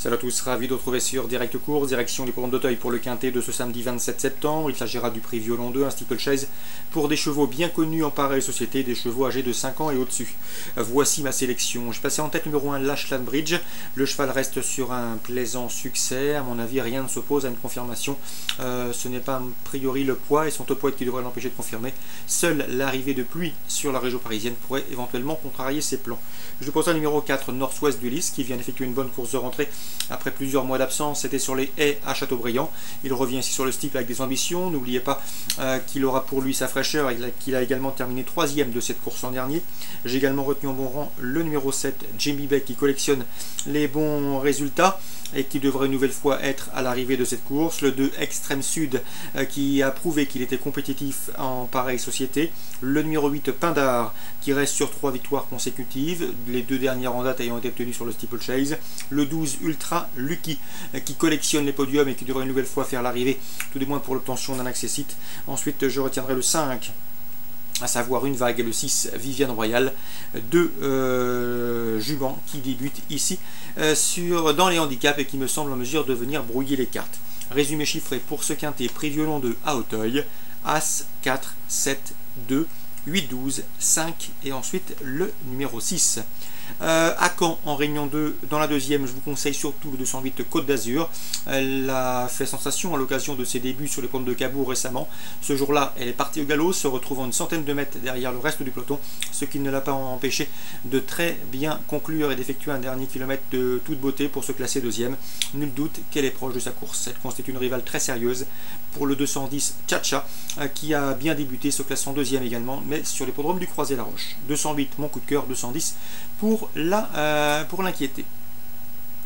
Salut à tous, ravi de retrouver sur Direct Course, direction du programme d'Auteuil pour le quintet de ce samedi 27 septembre. Il s'agira du prix Violon 2, un steeplechase pour des chevaux bien connus en pareille société, des chevaux âgés de 5 ans et au-dessus. Voici ma sélection. Je passais en tête numéro 1 Lashland Bridge. Le cheval reste sur un plaisant succès. À mon avis, rien ne s'oppose à une confirmation. Ce n'est pas a priori le poids et son top weight qui devrait l'empêcher de confirmer. Seule l'arrivée de pluie sur la région parisienne pourrait éventuellement contrarier ses plans. Je pose un numéro 4 Northwest d'Ulysse qui vient d'effectuer une bonne course de rentrée après plusieurs mois d'absence. C'était sur les haies à Châteaubriand. Il revient ici sur le steeple avec des ambitions. N'oubliez pas qu'il aura pour lui sa fraîcheur et qu'il a également terminé 3e de cette course l'an dernier. J'ai également retenu en bon rang le numéro 7 Jamie Beck qui collectionne les bons résultats et qui devrait une nouvelle fois être à l'arrivée de cette course. Le 2 Extrême Sud qui a prouvé qu'il était compétitif en pareille société. Le numéro 8 Pindar qui reste sur 3 victoires consécutives, les 2 dernières en date ayant été obtenues sur le steeplechase. Le 12 Ultra Lucky qui collectionne les podiums et qui devrait une nouvelle fois faire l'arrivée, tout du moins pour l'obtention d'un accessite. Ensuite je retiendrai le 5, à savoir Une Vague, et le 6 Viviane Royale, deux juments qui débutent ici dans les handicaps et qui me semblent en mesure de venir brouiller les cartes. Résumé chiffré pour ce quintet, prix Violon 2 à Auteuil, As 4, 7, 2, 8, 12, 5 et ensuite le numéro 6. À Caen en Réunion 2, dans la deuxième, je vous conseille surtout le 208 Côte d'Azur. Elle a fait sensation à l'occasion de ses débuts sur les pentes de Cabourg récemment. Ce jour-là, elle est partie au galop, se retrouvant une centaine de mètres derrière le reste du peloton, ce qui ne l'a pas empêché de très bien conclure et d'effectuer un dernier kilomètre de toute beauté pour se classer deuxième. Nul doute qu'elle est proche de sa course. Elle constitue une rivale très sérieuse pour le 210 Tcha-Tcha, qui a bien débuté, se classant deuxième également, mais sur l'hippodrome du Croisé-la-Roche. 208, mon coup de cœur, 210 pour l'inquiéter.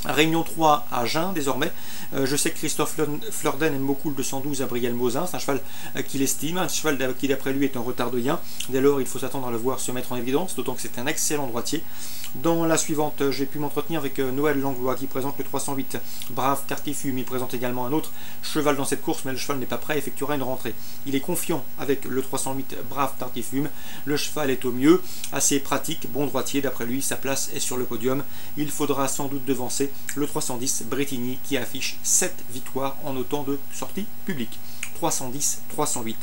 Réunion 3 à Agen désormais. Je sais que Christophe Fleurden aime beaucoup le 212 à Brielle-Mozin. C'est un cheval qu'il estime, un cheval qui d'après lui est en retard de gain. Dès lors, il faut s'attendre à le voir se mettre en évidence, d'autant que c'est un excellent droitier. Dans la suivante, j'ai pu m'entretenir avec Noël Langlois qui présente le 308 Brave Tartifume. Il présente également un autre cheval dans cette course, mais le cheval n'est pas prêt, il effectuera une rentrée. Il est confiant avec le 308 Brave Tartifume. Le cheval est au mieux, assez pratique, bon droitier. D'après lui, sa place est sur le podium. Il faudra sans doute devancer le 310 Bretigny qui affiche 7 victoires en autant de sorties publiques. 310, 308.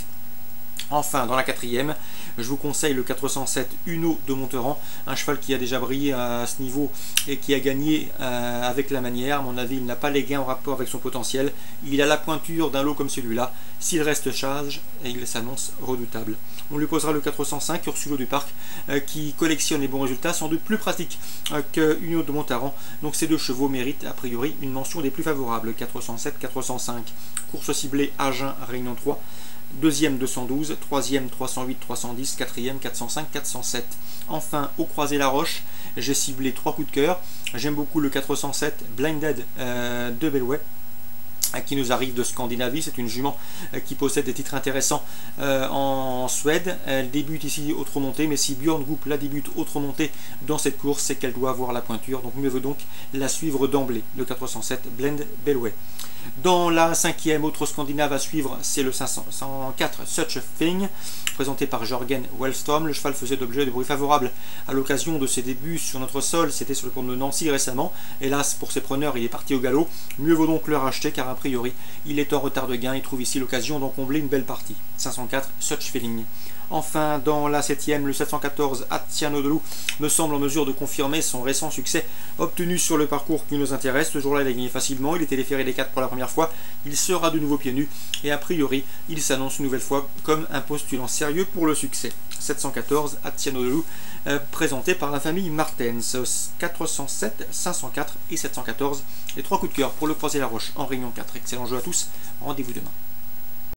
Enfin, dans la quatrième, je vous conseille le 407 Uno de Monteran, un cheval qui a déjà brillé à ce niveau et qui a gagné avec la manière. À mon avis, il n'a pas les gains en rapport avec son potentiel. Il a la pointure d'un lot comme celui-là. S'il reste sage, il s'annonce redoutable. On lui posera le 405 Ursulo du Parc qui collectionne les bons résultats, sans doute plus pratique que Uno de Monteran. Donc ces deux chevaux méritent a priori une mention des plus favorables. 407, 405. Course ciblée Agen, Réunion 3. Deuxième 212, troisième 308, 310, quatrième 405, 407. Enfin, au Croisé-la-Roche, j'ai ciblé 3 coups de cœur. J'aime beaucoup le 407 Blinded de Belway, qui nous arrive de Scandinavie. C'est une jument qui possède des titres intéressants en Suède. Elle débute ici autre montée, mais si Björn Goop la débute autre montée dans cette course, c'est qu'elle doit avoir la pointure, donc mieux vaut donc la suivre d'emblée, le 407 Blend Belway. Dans la cinquième, autre scandinave à suivre, c'est le 504 Such a Thing, présenté par Jørgen Wellstrom. Le cheval faisait l'objet de bruits favorables à l'occasion de ses débuts sur notre sol. C'était sur le pont de Nancy récemment. Hélas, pour ses preneurs, il est parti au galop. Mieux vaut donc le racheter, car a priori, il est en retard de gain. Il trouve ici l'occasion d'en combler une belle partie. 504 Such Feeling. Enfin, dans la septième, le 714 Attianodolou me semble en mesure de confirmer son récent succès obtenu sur le parcours qui nous intéresse. Ce jour-là, il a gagné facilement, il était déféré des 4 pour la première fois, il sera de nouveau pieds nus et a priori, il s'annonce une nouvelle fois comme un postulant sérieux pour le succès. 714 Attianodolou, présenté par la famille Martens. 407, 504 et 714, les 3 coups de cœur pour le Croisé-la-Roche en Réunion 4. Excellent jeu à tous, rendez-vous demain.